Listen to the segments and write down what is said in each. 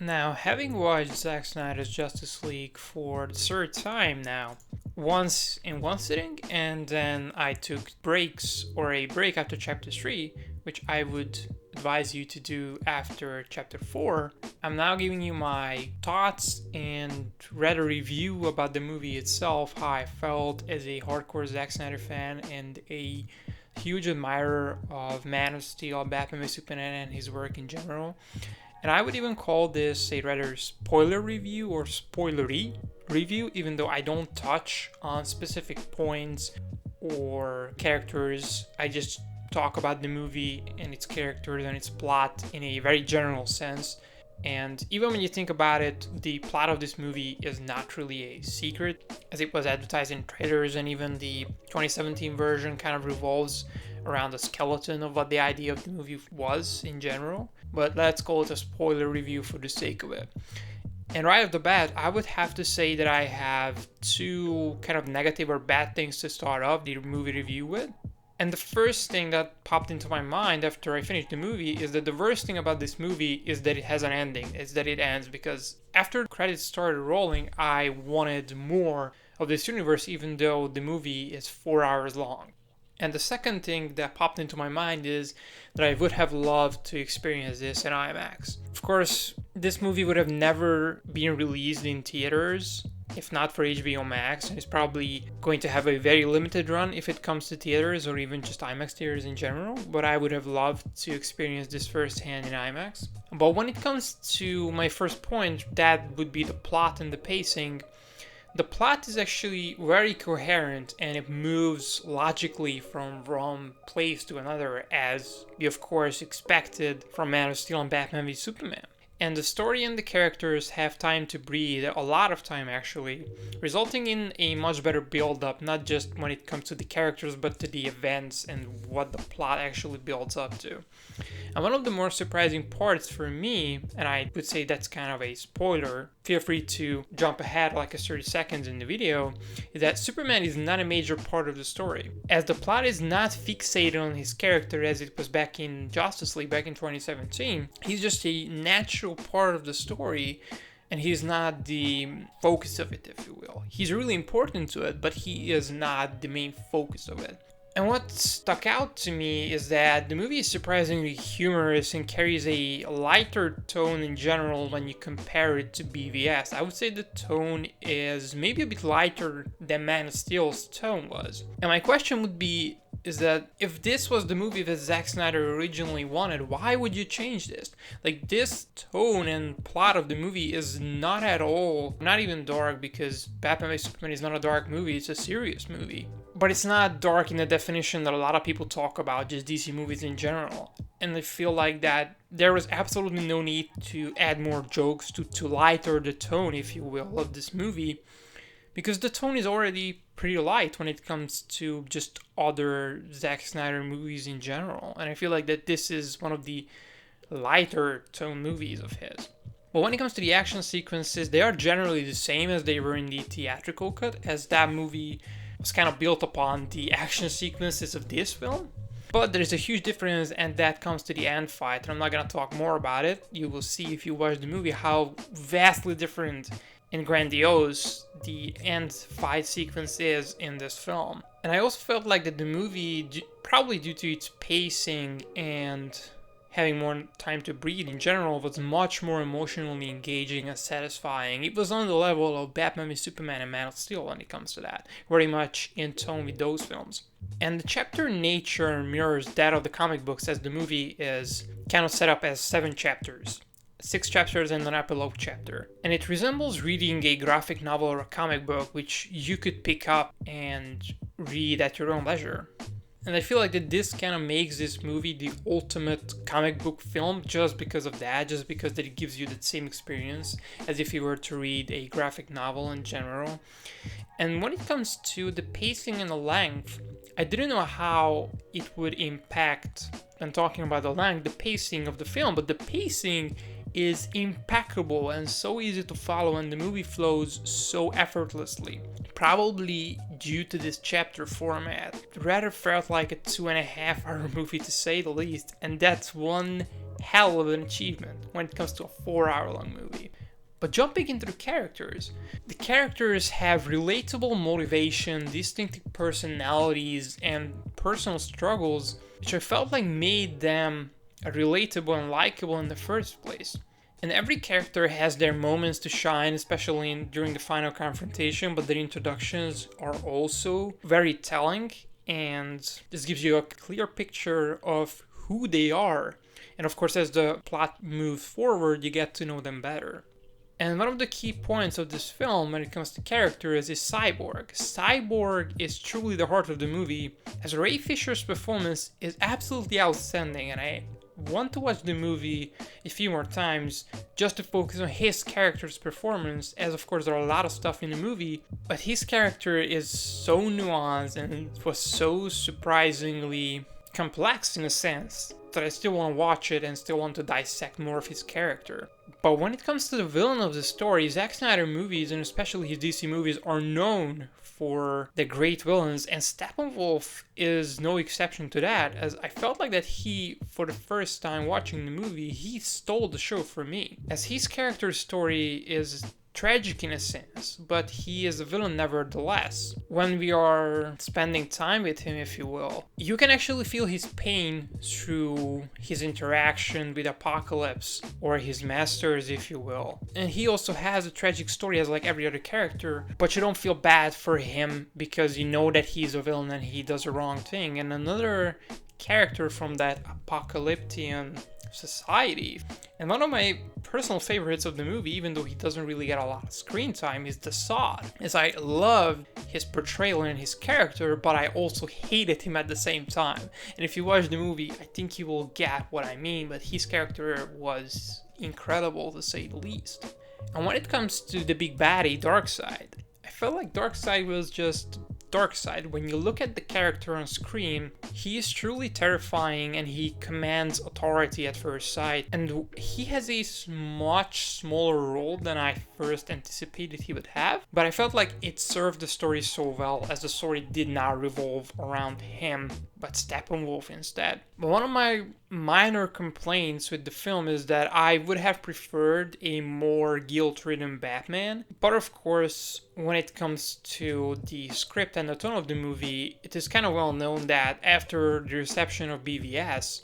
Now, having watched Zack Snyder's Justice League for the third time now, once in one sitting, and then I took breaks or a break after chapter 3, which I would advise you to do after chapter 4, I'm now giving you my thoughts and read a review about the movie itself, how I felt as a hardcore Zack Snyder fan and a huge admirer of Man of Steel, Batman v Superman, and his work in general. And I would even call this a rather spoiler review or spoilery review, even though I don't touch on specific points or characters. I just talk about the movie and its characters and its plot in a very general sense. And even when you think about it, the plot of this movie is not really a secret, as it was advertised in trailers, and even the 2017 version kind of revolves around the skeleton of what the idea of the movie was in general. But let's call it a spoiler review for the sake of it. And right off the bat, I would have to say that I have two kind of negative or bad things to start off the movie review with. And the first thing that popped into my mind after I finished the movie is that the worst thing about this movie is that it has an ending. It's that it ends, because after the credits started rolling, I wanted more of this universe, even though the movie is 4 hours long. And the second thing that popped into my mind is that I would have loved to experience this in IMAX. Of course, this movie would have never been released in theaters if not for HBO Max, and it's probably going to have a very limited run if it comes to theaters or even just IMAX theaters in general, but I would have loved to experience this firsthand in IMAX. But when it comes to my first point, that would be the plot and the pacing. The plot is actually very coherent and it moves logically from one place to another, as we of course expected from Man of Steel and Batman v Superman. And the story and the characters have time to breathe, a lot of time actually, resulting in a much better build-up, not just when it comes to the characters, but to the events and what the plot actually builds up to. And one of the more surprising parts for me, and I would say that's kind of a spoiler, feel free to jump ahead like a 30 seconds in the video, is that Superman is not a major part of the story. As the plot is not fixated on his character as it was back in Justice League, back in 2017, he's just a natural part of the story, and he's not the focus of it, if you will. He's really important to it, but he is not the main focus of it. And what stuck out to me is that the movie is surprisingly humorous and carries a lighter tone in general when you compare it to BVS. I would say the tone is maybe a bit lighter than Man of Steel's tone was. And my question would be, is that if this was the movie that Zack Snyder originally wanted, why would you change this? Like, this tone and plot of the movie is not at all, not even dark, because Batman v Superman is not a dark movie, it's a serious movie. But it's not dark in the definition that a lot of people talk about, just DC movies in general. And I feel like that there was absolutely no need to add more jokes to lighter the tone, if you will, of this movie, because the tone is already pretty light when it comes to just other Zack Snyder movies in general. And I feel like that this is one of the lighter tone movies of his. But when it comes to the action sequences, they are generally the same as they were in the theatrical cut, as that movie was kind of built upon the action sequences of this film. But there's a huge difference, and that comes to the end fight, and I'm not going to talk more about it. You will see if you watch the movie how vastly different and grandiose the end fight sequence is in this film. And I also felt like that the movie, probably due to its pacing and having more time to breathe in general, was much more emotionally engaging and satisfying. It was on the level of Batman v Superman and Man of Steel when it comes to that, very much in tone with those films. And the chapter nature mirrors that of the comic books, as the movie is kind of set up as 7 chapters. 6 chapters and an epilogue chapter. And it resembles reading a graphic novel or a comic book, which you could pick up and read at your own leisure. And I feel like that this kind of makes this movie the ultimate comic book film just because of that, just because that it gives you the same experience as if you were to read a graphic novel in general. And when it comes to the pacing and the length, I didn't know how it would impact, when talking about the length, the pacing of the film, but the pacing is impeccable and so easy to follow, and the movie flows so effortlessly. Probably due to this chapter format, it rather felt like a 2.5 hour movie to say the least, and that's one hell of an achievement when it comes to a 4-hour-long movie. But jumping into the characters have relatable motivation, distinctive personalities, and personal struggles, which I felt like made them relatable and likable in the first place. And every character has their moments to shine, especially during the final confrontation, but their introductions are also very telling, and this gives you a clear picture of who they are. And of course, as the plot moves forward, you get to know them better. And one of the key points of this film when it comes to characters is Cyborg. Cyborg is truly the heart of the movie, as Ray Fisher's performance is absolutely outstanding, and I want to watch the movie a few more times just to focus on his character's performance, as of course there are a lot of stuff in the movie, but his character is so nuanced and it was so surprisingly complex in a sense that I still want to watch it and still want to dissect more of his character. But when it comes to the villain of the story, Zack Snyder movies, and especially his DC movies, are known for the great villains, and Steppenwolf is no exception to that, as I felt like that he, for the first time watching the movie, he stole the show for me. As his character's story is tragic in a sense, but he is a villain nevertheless. When we are spending time with him, if you will, you can actually feel his pain through his interaction with Apocalypse, or his masters, if you will. And he also has a tragic story as like every other character, but you don't feel bad for him because you know that he's a villain and he does the wrong thing. And another character from that apocalyptic society, and one of my personal favorites of the movie, even though he doesn't really get a lot of screen time, is the Sod. As I love his portrayal and his character, but I also hated him at the same time. And if you watch the movie, I think you will get what I mean, but his character was incredible to say the least. And when it comes to the big baddie, Darkseid, I felt like Darkseid was just Darkseid. When you look at the character on screen, he is truly terrifying and he commands authority at first sight. And he has a much smaller role than I first anticipated he would have. But I felt like it served the story so well, as the story did not revolve around him, but Steppenwolf instead. But one of my minor complaints with the film is that I would have preferred a more guilt-ridden Batman. But of course, when it comes to the script and the tone of the movie, it is kind of well known that after the reception of BVS,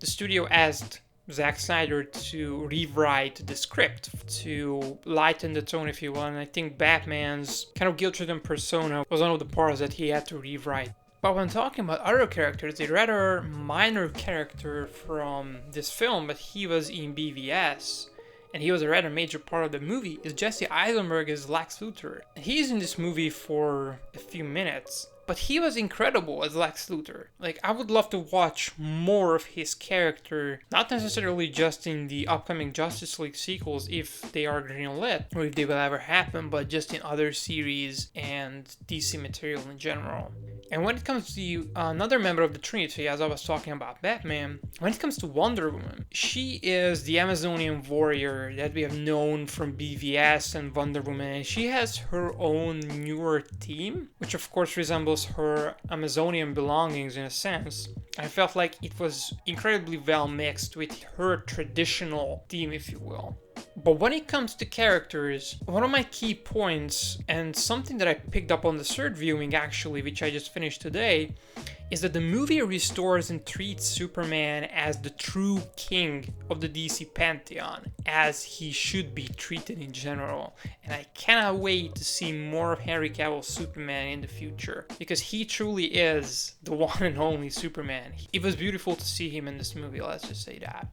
the studio asked Zack Snyder to rewrite the script to lighten the tone, if you will, and I think Batman's kind of guilt-ridden persona was one of the parts that he had to rewrite. But when talking about other characters, a rather minor character from this film, but he was in BVS, and he was a rather major part of the movie, is Jesse Eisenberg as Lex Luthor. And he's in this movie for a few minutes, but he was incredible as Lex Luthor. Like, I would love to watch more of his character, not necessarily just in the upcoming Justice League sequels if they are greenlit, or if they will ever happen, but just in other series and DC material in general. And when it comes to another member of the Trinity, as I was talking about Batman, when it comes to Wonder Woman, she is the Amazonian warrior that we have known from BVS and Wonder Woman, and she has her own newer theme, which of course resembles her Amazonian belongings in a sense. I felt like it was incredibly well mixed with her traditional theme, if you will. But when it comes to characters, one of my key points, and something that I picked up on the third viewing actually, which I just finished today, is that the movie restores and treats Superman as the true king of the DC pantheon, as he should be treated in general. And I cannot wait to see more of Henry Cavill's Superman in the future, because he truly is the one and only Superman. It was beautiful to see him in this movie, let's just say that.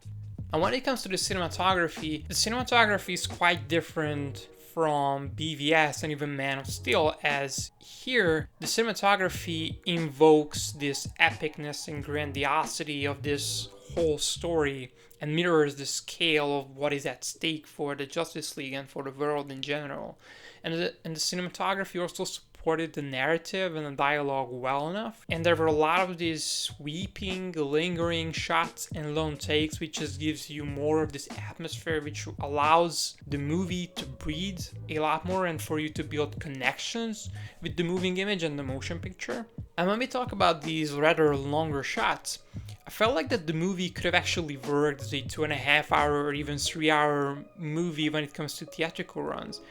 And when it comes to the cinematography is quite different from BVS and even Man of Steel, as here the cinematography invokes this epicness and grandiosity of this whole story and mirrors the scale of what is at stake for the Justice League and for the world in general. And the cinematography also supported the narrative and the dialogue well enough, and there were a lot of these sweeping, lingering shots and long takes, which just gives you more of this atmosphere, which allows the movie to breathe a lot more and for you to build connections with the moving image and the motion picture. And when we talk about these rather longer shots, I felt like that the movie could have actually worked as a 2.5 hour or even 3 hour movie when it comes to theatrical runs.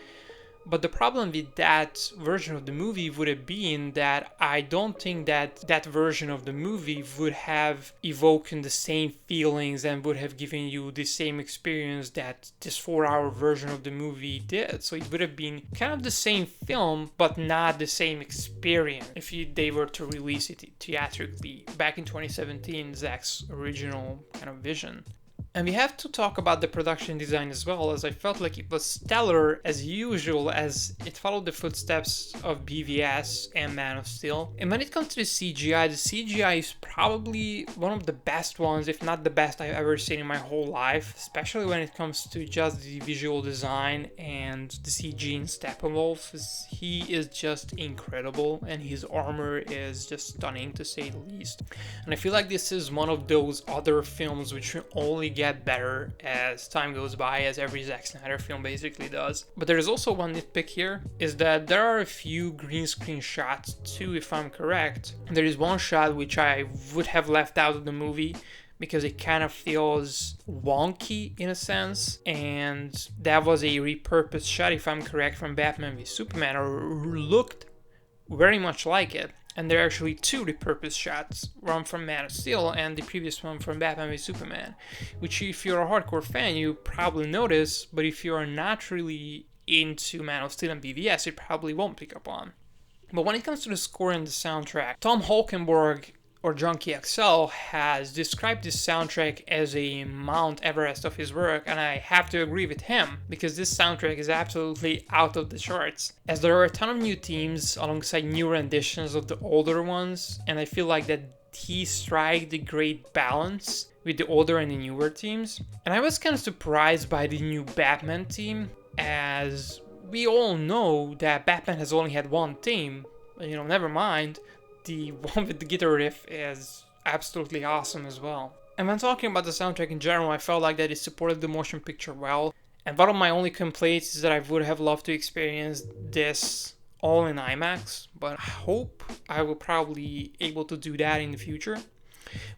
But the problem with that version of the movie would have been that I don't think that that version of the movie would have evoked the same feelings and would have given you the same experience that this 4 hour version of the movie did. So it would have been kind of the same film, but not the same experience if they were to release it theatrically back in 2017, Zack's original kind of vision. And we have to talk about the production design as well, as I felt like it was stellar as usual, as it followed the footsteps of BVS and Man of Steel. And when it comes to the CGI is probably one of the best ones, if not the best I've ever seen in my whole life, especially when it comes to just the visual design and the CG in Steppenwolf. He is just incredible, and his armor is just stunning to say the least. And I feel like this is one of those other films which will only get better as time goes by, as every Zack Snyder film basically does. But there's also one nitpick here, is that there are a few green screen shots too, if I'm correct. There is one shot which I would have left out of the movie because it kind of feels wonky in a sense, and that was a repurposed shot, if I'm correct, from Batman v Superman, or looked very much like it. And there are actually two repurposed shots, one from Man of Steel and the previous one from Batman v Superman, which if you're a hardcore fan, you probably notice, but if you're not really into Man of Steel and BVS, you probably won't pick up on. But when it comes to the score and the soundtrack, Tom Holkenborg, or Junkie XL, has described this soundtrack as a Mount Everest of his work, and I have to agree with him, because this soundtrack is absolutely out of the charts, as there are a ton of new themes alongside new renditions of the older ones, and I feel like that he struck the great balance with the older and the newer themes. And I was kind of surprised by the new Batman theme, as we all know that Batman has only had one theme, never mind. The one with the guitar riff is absolutely awesome as well. And when talking about the soundtrack in general, I felt like that it supported the motion picture well. And one of my only complaints is that I would have loved to experience this all in IMAX, but I hope I will probably able to do that in the future.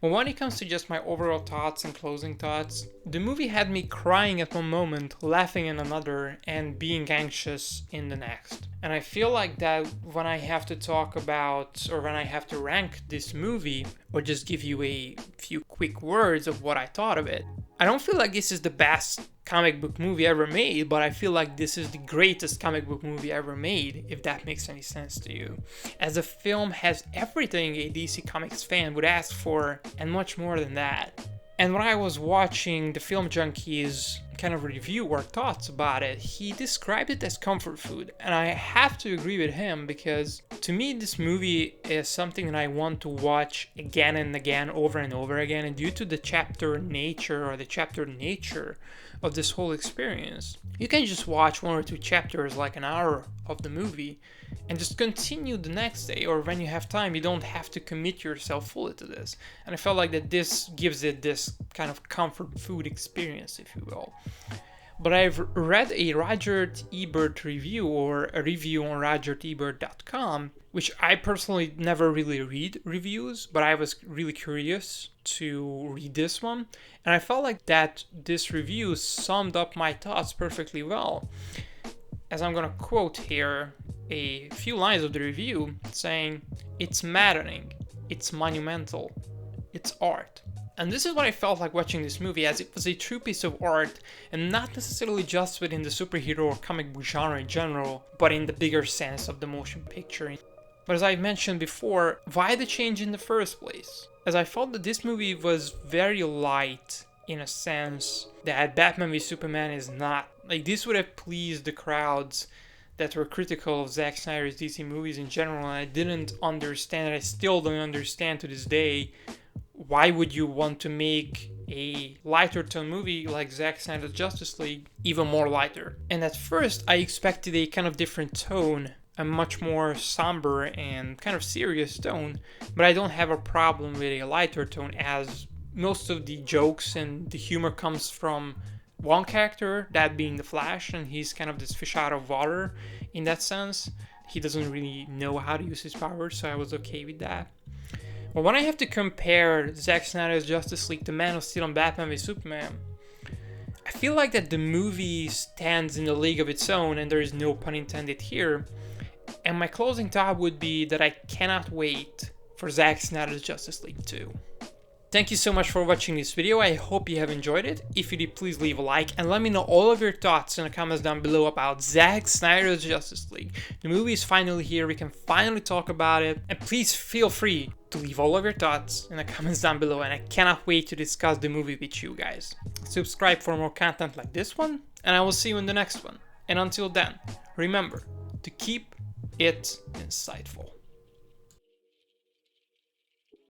But when it comes to just my overall thoughts and closing thoughts, the movie had me crying at one moment, laughing in another, and being anxious in the next. And I feel like that when I have to talk about, or when I have to rank this movie, or just give you a few quick words of what I thought of it, I don't feel like this is the best comic book movie ever made, but I feel like this is the greatest comic book movie ever made, if that makes any sense to you. As the film has everything a DC Comics fan would ask for, and much more than that. And when I was watching the Film Junkie's kind of review or thoughts about it, he described it as comfort food. And I have to agree with him, because to me this movie is something that I want to watch again and again, over and over again. And due to the chapter nature of this whole experience, you can just watch 1 or 2 chapters, like an hour of the movie, and just continue the next day, or when you have time. You don't have to commit yourself fully to this. And I felt like that this gives it this kind of comfort food experience, if you will. But I've read a Roger Ebert review, or a review on rogerebert.com, which I personally never really read reviews, but I was really curious to read this one. And I felt like that this review summed up my thoughts perfectly well, as I'm gonna quote here a few lines of the review, saying, "It's maddening, it's monumental, it's art." And this is what I felt like watching this movie, as it was a true piece of art, and not necessarily just within the superhero or comic book genre in general, but in the bigger sense of the motion picture. But as I mentioned before, why the change in the first place? As I felt that this movie was very light, in a sense that Batman v Superman is not. Like, this would have pleased the crowds that were critical of Zack Snyder's DC movies in general, and I didn't understand, I still don't understand to this day, why would you want to make a lighter tone movie like Zack Snyder's Justice League even more lighter? And at first I expected a kind of different tone, a much more somber and kind of serious tone, but I don't have a problem with a lighter tone, as most of the jokes and the humor comes from one character, that being the Flash, and he's kind of this fish out of water in that sense. He doesn't really know how to use his powers, so I was okay with that. But when I have to compare Zack Snyder's Justice League to Man of Steel and Batman v Superman, I feel like that the movie stands in a league of its own, and there is no pun intended here. And my closing thought would be that I cannot wait for Zack Snyder's Justice League 2. Thank you so much for watching this video. I hope you have enjoyed it. If you did, please leave a like and let me know all of your thoughts in the comments down below about Zack Snyder's Justice League. The movie is finally here. We can finally talk about it. And please feel free to leave all of your thoughts in the comments down below. And I cannot wait to discuss the movie with you guys. Subscribe for more content like this one, and I will see you in the next one. And until then, remember to keep it insightful.